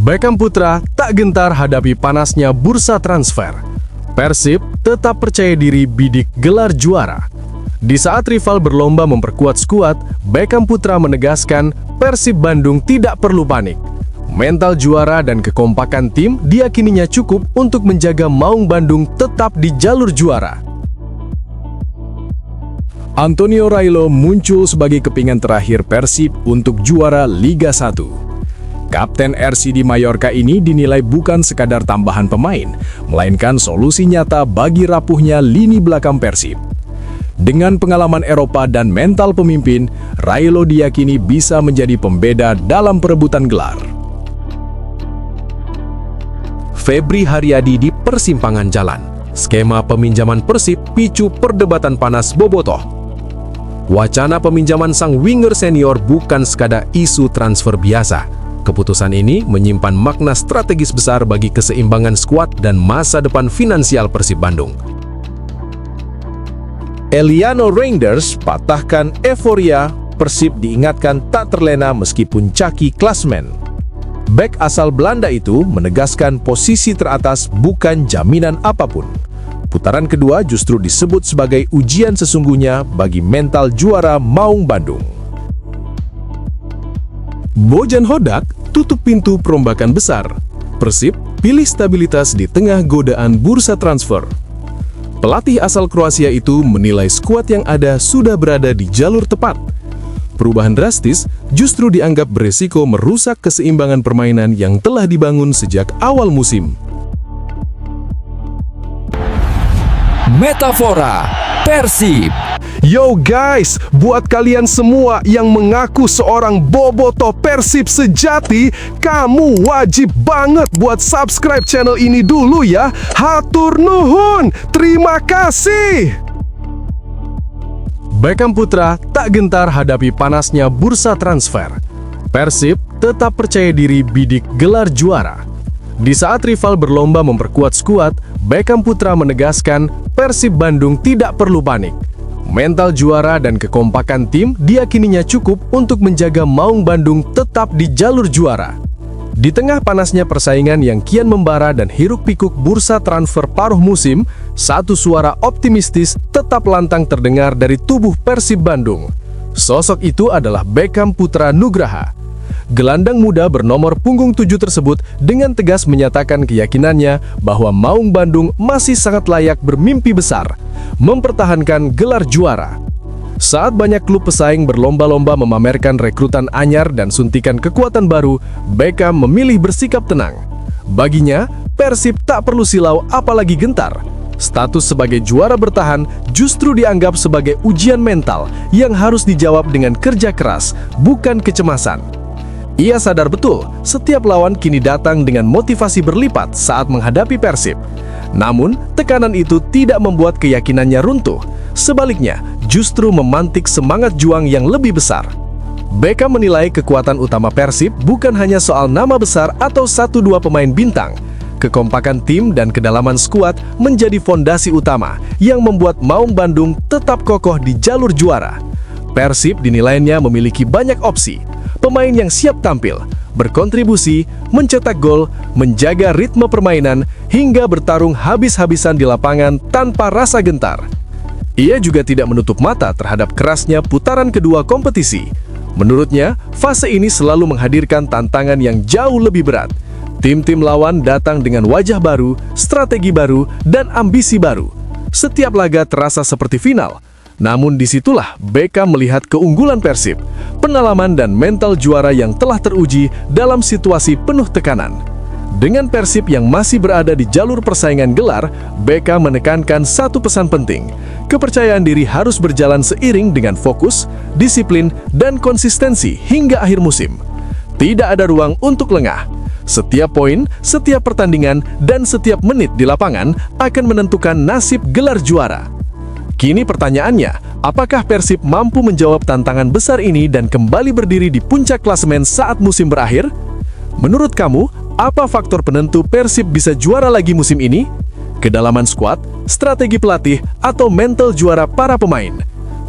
Beckham Putra tak gentar hadapi panasnya bursa transfer. Persib tetap percaya diri bidik gelar juara. Di saat rival berlomba memperkuat skuad, Beckham Putra menegaskan Persib Bandung tidak perlu panik. Mental juara dan kekompakan tim diyakininya cukup untuk menjaga Maung Bandung tetap di jalur juara. Antonio Railo muncul sebagai kepingan terakhir Persib untuk juara Liga 1. Kapten RCD Mallorca ini dinilai bukan sekadar tambahan pemain, melainkan solusi nyata bagi rapuhnya lini belakang Persib. Dengan pengalaman Eropa dan mental pemimpin, Railo diyakini bisa menjadi pembeda dalam perebutan gelar. Febri Haryadi di persimpangan jalan. Skema peminjaman Persib picu perdebatan panas bobotoh. Wacana peminjaman sang winger senior bukan sekadar isu transfer biasa. Keputusan ini menyimpan makna strategis besar bagi keseimbangan skuad dan masa depan finansial Persib Bandung. Eliano Reinders patahkan euforia, Persib diingatkan tak terlena meskipun caki klasmen. Bek asal Belanda itu menegaskan posisi teratas bukan jaminan apapun. Putaran kedua justru disebut sebagai ujian sesungguhnya bagi mental juara Maung Bandung. Bojan Hodak tutup pintu perombakan besar. Persib pilih stabilitas di tengah godaan bursa transfer. Pelatih asal Kroasia itu menilai skuad yang ada sudah berada di jalur tepat. Perubahan drastis justru dianggap beresiko merusak keseimbangan permainan yang telah dibangun sejak awal musim. Metafora Persib. Yo guys, buat kalian semua yang mengaku seorang bobotoh Persib sejati, kamu wajib banget buat subscribe channel ini dulu ya. Hatur nuhun, terima kasih. Beckham Putra tak gentar hadapi panasnya bursa transfer. Persib tetap percaya diri bidik gelar juara. Di saat rival berlomba memperkuat skuad, Beckham Putra menegaskan Persib Bandung tidak perlu panik. Mental juara dan kekompakan tim diyakininya cukup untuk menjaga Maung Bandung tetap di jalur juara. Di tengah panasnya persaingan yang kian membara dan hiruk-pikuk bursa transfer paruh musim, satu suara optimistis tetap lantang terdengar dari tubuh Persib Bandung. Sosok itu adalah Beckham Putra Nugraha. Gelandang muda bernomor punggung 7 tersebut dengan tegas menyatakan keyakinannya bahwa Maung Bandung masih sangat layak bermimpi besar, mempertahankan gelar juara. Saat banyak klub pesaing berlomba-lomba memamerkan rekrutan anyar dan suntikan kekuatan baru, Beckham memilih bersikap tenang. Baginya, Persib tak perlu silau apalagi gentar. Status sebagai juara bertahan justru dianggap sebagai ujian mental yang harus dijawab dengan kerja keras, bukan kecemasan. Ia sadar betul, setiap lawan kini datang dengan motivasi berlipat saat menghadapi Persib. Namun, tekanan itu tidak membuat keyakinannya runtuh. Sebaliknya, justru memantik semangat juang yang lebih besar. Beckham menilai kekuatan utama Persib bukan hanya soal nama besar atau 1-2 pemain bintang. Kekompakan tim dan kedalaman skuad menjadi fondasi utama yang membuat Maung Bandung tetap kokoh di jalur juara. Persib dinilainya memiliki banyak opsi. Pemain yang siap tampil, berkontribusi, mencetak gol, menjaga ritme permainan, hingga bertarung habis-habisan di lapangan tanpa rasa gentar. Ia juga tidak menutup mata terhadap kerasnya putaran kedua kompetisi. Menurutnya, fase ini selalu menghadirkan tantangan yang jauh lebih berat. Tim-tim lawan datang dengan wajah baru, strategi baru, dan ambisi baru. Setiap laga terasa seperti final. Namun disitulah Beckham melihat keunggulan Persib, pengalaman dan mental juara yang telah teruji dalam situasi penuh tekanan. Dengan Persib yang masih berada di jalur persaingan gelar, Beckham menekankan satu pesan penting. Kepercayaan diri harus berjalan seiring dengan fokus, disiplin, dan konsistensi hingga akhir musim. Tidak ada ruang untuk lengah. Setiap poin, setiap pertandingan, dan setiap menit di lapangan akan menentukan nasib gelar juara. Kini pertanyaannya, apakah Persib mampu menjawab tantangan besar ini dan kembali berdiri di puncak klasemen saat musim berakhir? Menurut kamu, apa faktor penentu Persib bisa juara lagi musim ini? Kedalaman skuad, strategi pelatih, atau mental juara para pemain?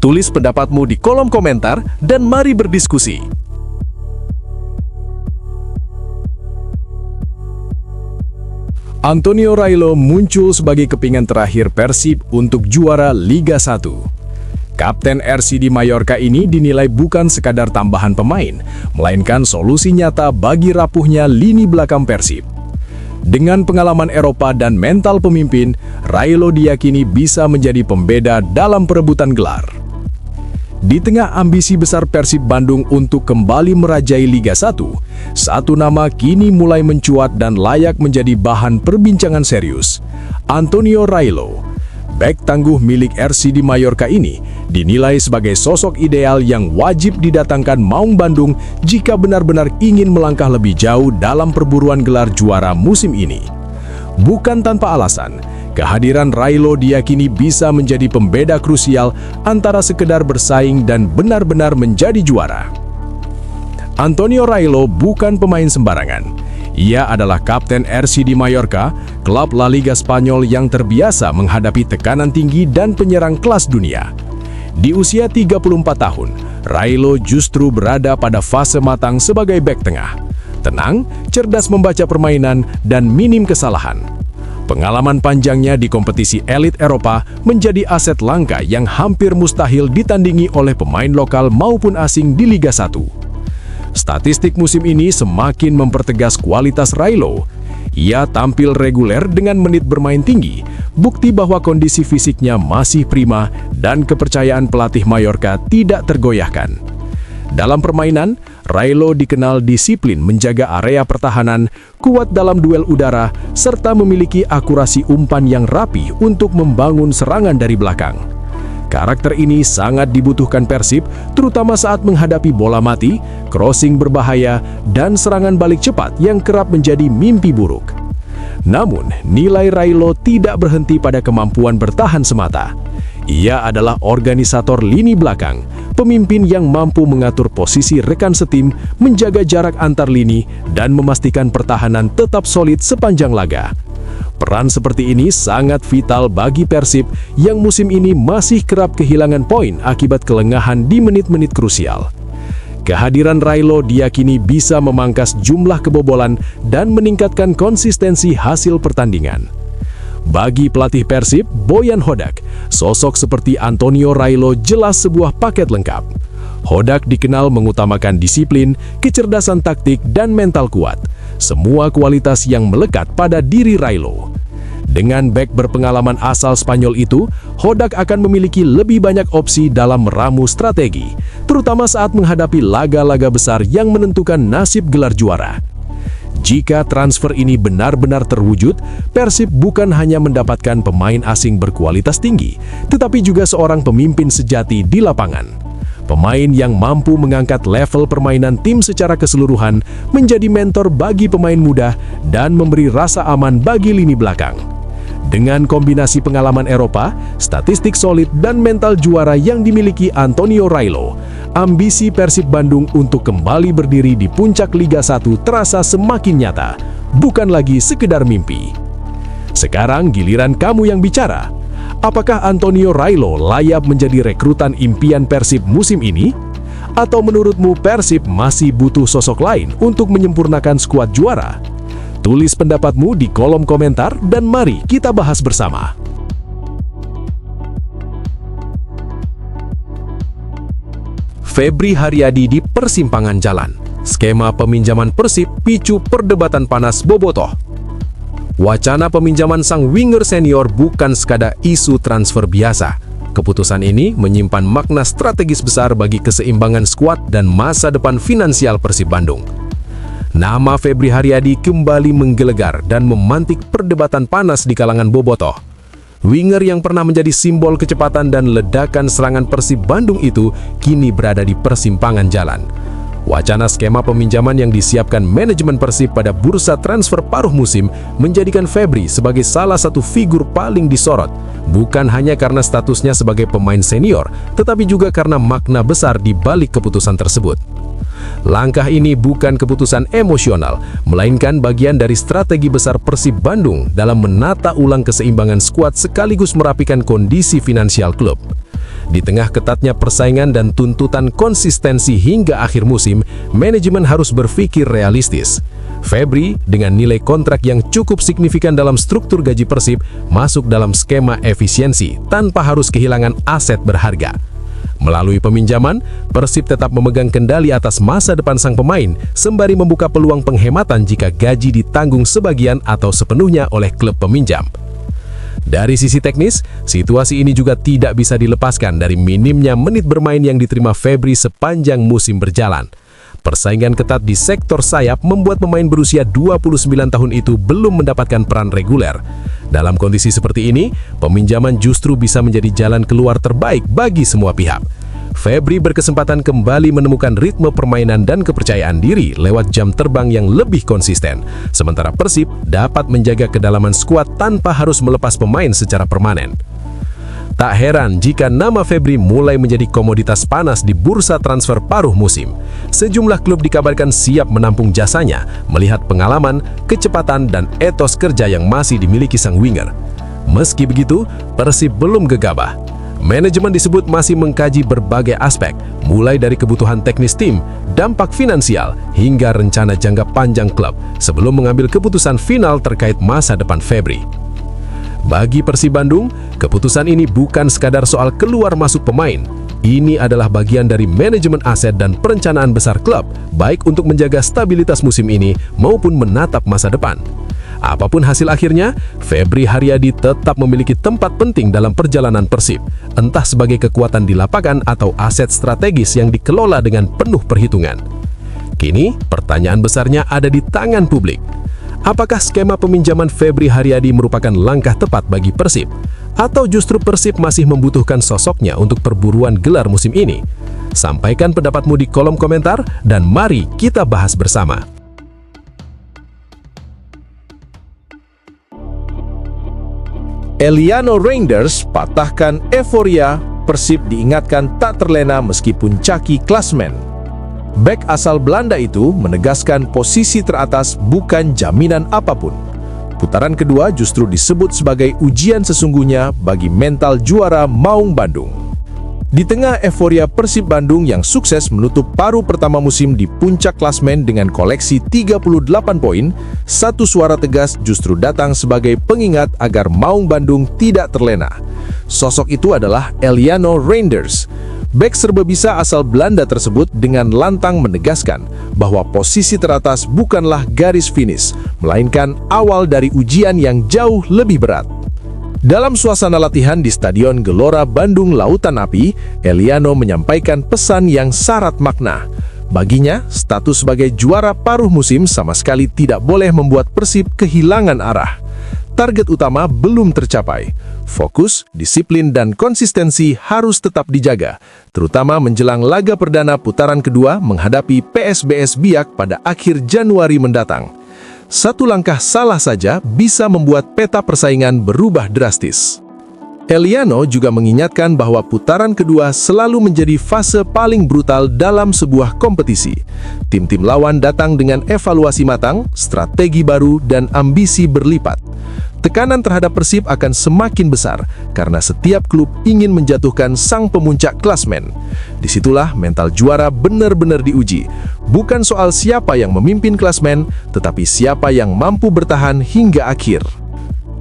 Tulis pendapatmu di kolom komentar dan mari berdiskusi. Antonio Railo muncul sebagai kepingan terakhir Persib untuk juara Liga 1. Kapten RCD Mallorca ini dinilai bukan sekadar tambahan pemain, melainkan solusi nyata bagi rapuhnya lini belakang Persib. Dengan pengalaman Eropa dan mental pemimpin, Railo diyakini bisa menjadi pembeda dalam perebutan gelar. Di tengah ambisi besar Persib Bandung untuk kembali merajai Liga 1, satu nama kini mulai mencuat dan layak menjadi bahan perbincangan serius. Antonio Railo, bek tangguh milik RCD Mallorca ini, dinilai sebagai sosok ideal yang wajib didatangkan Maung Bandung jika benar-benar ingin melangkah lebih jauh dalam perburuan gelar juara musim ini. Bukan tanpa alasan, kehadiran Railo diyakini bisa menjadi pembeda krusial antara sekedar bersaing dan benar-benar menjadi juara. Antonio Railo bukan pemain sembarangan. Ia adalah kapten RCD Mallorca, klub La Liga Spanyol yang terbiasa menghadapi tekanan tinggi dan penyerang kelas dunia. Di usia 34 tahun, Railo justru berada pada fase matang sebagai bek tengah. Tenang, cerdas membaca permainan, dan minim kesalahan. Pengalaman panjangnya di kompetisi elit Eropa menjadi aset langka yang hampir mustahil ditandingi oleh pemain lokal maupun asing di Liga 1. Statistik musim ini semakin mempertegas kualitas Railo. Ia tampil reguler dengan menit bermain tinggi, bukti bahwa kondisi fisiknya masih prima dan kepercayaan pelatih Mallorca tidak tergoyahkan. Dalam permainan, Railo dikenal disiplin menjaga area pertahanan, kuat dalam duel udara, serta memiliki akurasi umpan yang rapi untuk membangun serangan dari belakang. Karakter ini sangat dibutuhkan Persib, terutama saat menghadapi bola mati, crossing berbahaya, dan serangan balik cepat yang kerap menjadi mimpi buruk. Namun, nilai Railo tidak berhenti pada kemampuan bertahan semata. Ia adalah organisator lini belakang, pemimpin yang mampu mengatur posisi rekan setim, menjaga jarak antar lini, dan memastikan pertahanan tetap solid sepanjang laga. Peran seperti ini sangat vital bagi Persib yang musim ini masih kerap kehilangan poin akibat kelengahan di menit-menit krusial. Kehadiran Railo diyakini bisa memangkas jumlah kebobolan dan meningkatkan konsistensi hasil pertandingan. Bagi pelatih Persib, Boyan Hodak, sosok seperti Antonio Railo jelas sebuah paket lengkap. Hodak dikenal mengutamakan disiplin, kecerdasan taktik, dan mental kuat. Semua kualitas yang melekat pada diri Railo. Dengan bek berpengalaman asal Spanyol itu, Hodak akan memiliki lebih banyak opsi dalam meramu strategi, terutama saat menghadapi laga-laga besar yang menentukan nasib gelar juara. Jika transfer ini benar-benar terwujud, Persib bukan hanya mendapatkan pemain asing berkualitas tinggi, tetapi juga seorang pemimpin sejati di lapangan. Pemain yang mampu mengangkat level permainan tim secara keseluruhan, menjadi mentor bagi pemain muda, dan memberi rasa aman bagi lini belakang. Dengan kombinasi pengalaman Eropa, statistik solid, dan mental juara yang dimiliki Antonio Railo, ambisi Persib Bandung untuk kembali berdiri di puncak Liga 1 terasa semakin nyata, bukan lagi sekedar mimpi. Sekarang giliran kamu yang bicara. Apakah Antonio Railo layak menjadi rekrutan impian Persib musim ini? Atau menurutmu Persib masih butuh sosok lain untuk menyempurnakan skuad juara? Tulis pendapatmu di kolom komentar dan mari kita bahas bersama. Febri Haryadi di persimpangan jalan. Skema peminjaman Persib picu perdebatan panas bobotoh. Wacana peminjaman sang winger senior bukan sekadar isu transfer biasa. Keputusan ini menyimpan makna strategis besar bagi keseimbangan skuad dan masa depan finansial Persib Bandung. Nama Febri Haryadi kembali menggelegar dan memantik perdebatan panas di kalangan bobotoh. Winger yang pernah menjadi simbol kecepatan dan ledakan serangan Persib Bandung itu kini berada di persimpangan jalan. Wacana skema peminjaman yang disiapkan manajemen Persib pada bursa transfer paruh musim menjadikan Febri sebagai salah satu figur paling disorot, bukan hanya karena statusnya sebagai pemain senior, tetapi juga karena makna besar di balik keputusan tersebut. Langkah ini bukan keputusan emosional, melainkan bagian dari strategi besar Persib Bandung dalam menata ulang keseimbangan skuad sekaligus merapikan kondisi finansial klub. Di tengah ketatnya persaingan dan tuntutan konsistensi hingga akhir musim, manajemen harus berpikir realistis. Febri, dengan nilai kontrak yang cukup signifikan dalam struktur gaji Persib, masuk dalam skema efisiensi tanpa harus kehilangan aset berharga. Melalui peminjaman, Persib tetap memegang kendali atas masa depan sang pemain, sembari membuka peluang penghematan jika gaji ditanggung sebagian atau sepenuhnya oleh klub peminjam. Dari sisi teknis, situasi ini juga tidak bisa dilepaskan dari minimnya menit bermain yang diterima Febri sepanjang musim berjalan. Persaingan ketat di sektor sayap membuat pemain berusia 29 tahun itu belum mendapatkan peran reguler. Dalam kondisi seperti ini, peminjaman justru bisa menjadi jalan keluar terbaik bagi semua pihak. Febri berkesempatan kembali menemukan ritme permainan dan kepercayaan diri lewat jam terbang yang lebih konsisten, sementara Persib dapat menjaga kedalaman skuad tanpa harus melepas pemain secara permanen. Tak heran jika nama Febri mulai menjadi komoditas panas di bursa transfer paruh musim. Sejumlah klub dikabarkan siap menampung jasanya, melihat pengalaman, kecepatan, dan etos kerja yang masih dimiliki sang winger. Meski begitu, Persib belum gegabah. Manajemen disebut masih mengkaji berbagai aspek, mulai dari kebutuhan teknis tim, dampak finansial, hingga rencana jangka panjang klub, sebelum mengambil keputusan final terkait masa depan Febri. Bagi Persib Bandung, keputusan ini bukan sekadar soal keluar masuk pemain. Ini adalah bagian dari manajemen aset dan perencanaan besar klub, baik untuk menjaga stabilitas musim ini maupun menatap masa depan. Apapun hasil akhirnya, Febri Haryadi tetap memiliki tempat penting dalam perjalanan Persib, entah sebagai kekuatan di lapangan atau aset strategis yang dikelola dengan penuh perhitungan. Kini, pertanyaan besarnya ada di tangan publik. Apakah skema peminjaman Febri Haryadi merupakan langkah tepat bagi Persib? Atau justru Persib masih membutuhkan sosoknya untuk perburuan gelar musim ini? Sampaikan pendapatmu di kolom komentar dan mari kita bahas bersama. Eliano Reinders patahkan euforia, Persib diingatkan tak terlena meskipun caki klasmen. Bek asal Belanda itu menegaskan posisi teratas bukan jaminan apapun. Putaran kedua justru disebut sebagai ujian sesungguhnya bagi mental juara Maung Bandung. Di tengah euforia Persib Bandung yang sukses menutup paruh pertama musim di puncak klasmen dengan koleksi 38 poin, satu suara tegas justru datang sebagai pengingat agar Maung Bandung tidak terlena. Sosok itu adalah Eliano Reinders. Bek serbabisa asal Belanda tersebut dengan lantang menegaskan bahwa posisi teratas bukanlah garis finish, melainkan awal dari ujian yang jauh lebih berat. Dalam suasana latihan di Stadion Gelora Bandung Lautan Api, Eliano menyampaikan pesan yang syarat makna. Baginya, status sebagai juara paruh musim sama sekali tidak boleh membuat Persib kehilangan arah. Target utama belum tercapai. Fokus, disiplin, dan konsistensi harus tetap dijaga, terutama menjelang laga perdana putaran kedua menghadapi PSBS Biak pada akhir Januari mendatang. Satu langkah salah saja bisa membuat peta persaingan berubah drastis. Eliano juga mengingatkan bahwa putaran kedua selalu menjadi fase paling brutal dalam sebuah kompetisi. Tim-tim lawan datang dengan evaluasi matang, strategi baru, dan ambisi berlipat. Tekanan terhadap Persib akan semakin besar karena setiap klub ingin menjatuhkan sang pemuncak klasmen. Disitulah mental juara benar-benar diuji. Bukan soal siapa yang memimpin klasmen, tetapi siapa yang mampu bertahan hingga akhir.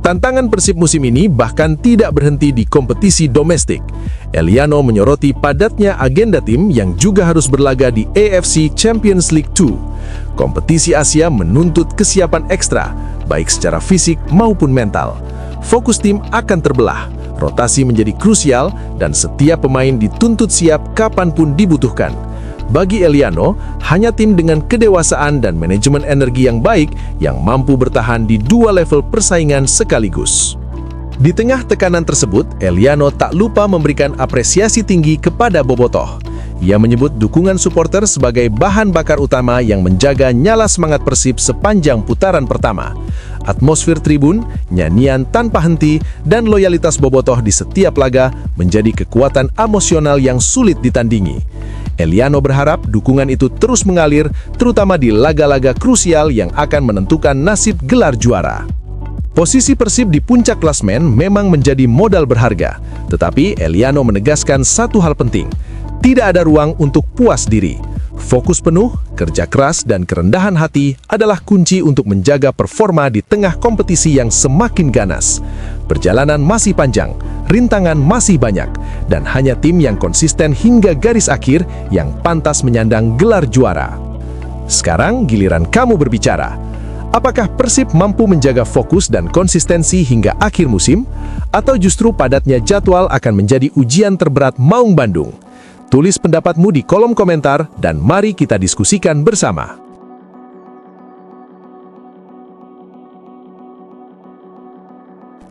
Tantangan Persib musim ini bahkan tidak berhenti di kompetisi domestik. Eliano menyoroti padatnya agenda tim yang juga harus berlaga di AFC Champions League 2. Kompetisi Asia menuntut kesiapan ekstra, baik secara fisik maupun mental. Fokus tim akan terbelah, rotasi menjadi krusial, dan setiap pemain dituntut siap kapanpun dibutuhkan. Bagi Eliano, hanya tim dengan kedewasaan dan manajemen energi yang baik yang mampu bertahan di dua level persaingan sekaligus. Di tengah tekanan tersebut, Eliano tak lupa memberikan apresiasi tinggi kepada Bobotoh. Ia menyebut dukungan supporter sebagai bahan bakar utama yang menjaga nyala semangat Persib sepanjang putaran pertama. Atmosfer tribun, nyanyian tanpa henti, dan loyalitas Bobotoh di setiap laga menjadi kekuatan emosional yang sulit ditandingi. Eliano berharap dukungan itu terus mengalir, terutama di laga-laga krusial yang akan menentukan nasib gelar juara. Posisi Persib di puncak klasmen memang menjadi modal berharga, tetapi Eliano menegaskan satu hal penting: tidak ada ruang untuk puas diri. Fokus penuh, kerja keras, dan kerendahan hati adalah kunci untuk menjaga performa di tengah kompetisi yang semakin ganas. Perjalanan masih panjang, rintangan masih banyak, dan hanya tim yang konsisten hingga garis akhir yang pantas menyandang gelar juara. Sekarang giliran kamu berbicara. Apakah Persib mampu menjaga fokus dan konsistensi hingga akhir musim? Atau justru padatnya jadwal akan menjadi ujian terberat Maung Bandung? Tulis pendapatmu di kolom komentar dan mari kita diskusikan bersama.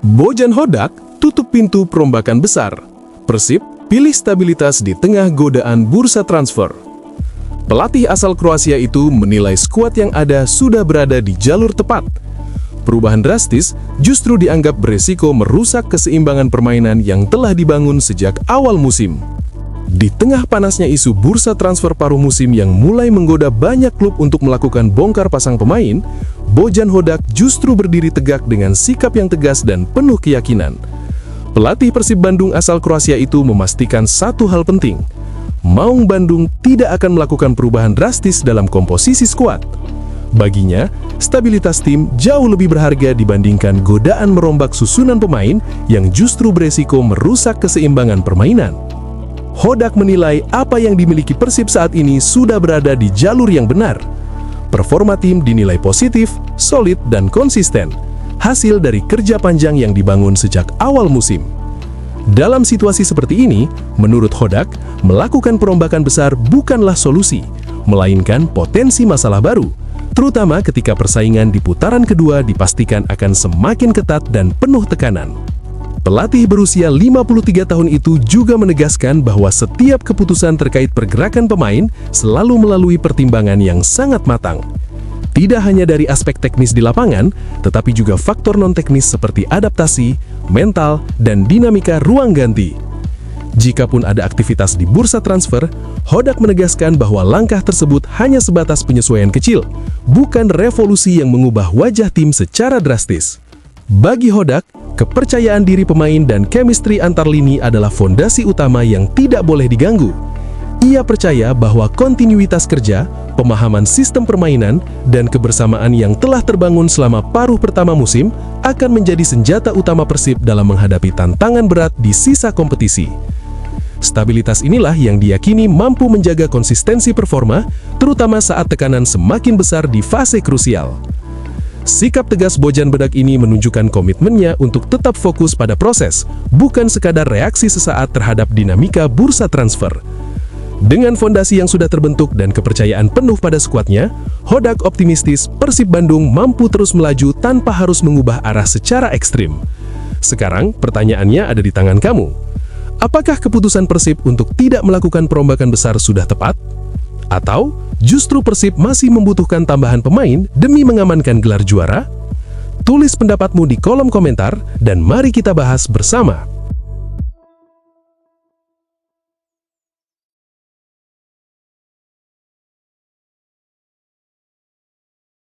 Bojan Hodak tutup pintu perombakan besar. Persib pilih stabilitas di tengah godaan bursa transfer. Pelatih asal Kroasia itu menilai skuad yang ada sudah berada di jalur tepat. Perubahan drastis justru dianggap beresiko merusak keseimbangan permainan yang telah dibangun sejak awal musim. Di tengah panasnya isu bursa transfer paruh musim yang mulai menggoda banyak klub untuk melakukan bongkar pasang pemain, Bojan Hodak justru berdiri tegak dengan sikap yang tegas dan penuh keyakinan. Pelatih Persib Bandung asal Kroasia itu memastikan satu hal penting. Maung Bandung tidak akan melakukan perubahan drastis dalam komposisi skuad. Baginya, stabilitas tim jauh lebih berharga dibandingkan godaan merombak susunan pemain yang justru beresiko merusak keseimbangan permainan. Hodak menilai apa yang dimiliki Persib saat ini sudah berada di jalur yang benar. Performa tim dinilai positif, solid, dan konsisten, hasil dari kerja panjang yang dibangun sejak awal musim. Dalam situasi seperti ini, menurut Hodak, melakukan perombakan besar bukanlah solusi, melainkan potensi masalah baru, terutama ketika persaingan di putaran kedua dipastikan akan semakin ketat dan penuh tekanan. Pelatih berusia 53 tahun itu juga menegaskan bahwa setiap keputusan terkait pergerakan pemain selalu melalui pertimbangan yang sangat matang. Tidak hanya dari aspek teknis di lapangan, tetapi juga faktor non-teknis seperti adaptasi, mental, dan dinamika ruang ganti. Jikapun ada aktivitas di bursa transfer, Hodak menegaskan bahwa langkah tersebut hanya sebatas penyesuaian kecil, bukan revolusi yang mengubah wajah tim secara drastis. Bagi Hodak, kepercayaan diri pemain dan chemistry antar lini adalah fondasi utama yang tidak boleh diganggu. Ia percaya bahwa kontinuitas kerja, pemahaman sistem permainan, dan kebersamaan yang telah terbangun selama paruh pertama musim akan menjadi senjata utama Persib dalam menghadapi tantangan berat di sisa kompetisi. Stabilitas inilah yang diyakini mampu menjaga konsistensi performa, terutama saat tekanan semakin besar di fase krusial. Sikap tegas Bojan Bedak ini menunjukkan komitmennya untuk tetap fokus pada proses, bukan sekadar reaksi sesaat terhadap dinamika bursa transfer. Dengan fondasi yang sudah terbentuk dan kepercayaan penuh pada skuadnya, Hodak optimistis Persib Bandung mampu terus melaju tanpa harus mengubah arah secara ekstrim. Sekarang, pertanyaannya ada di tangan kamu. Apakah keputusan Persib untuk tidak melakukan perombakan besar sudah tepat? Atau justru Persib masih membutuhkan tambahan pemain demi mengamankan gelar juara? Tulis pendapatmu di kolom komentar dan mari kita bahas bersama.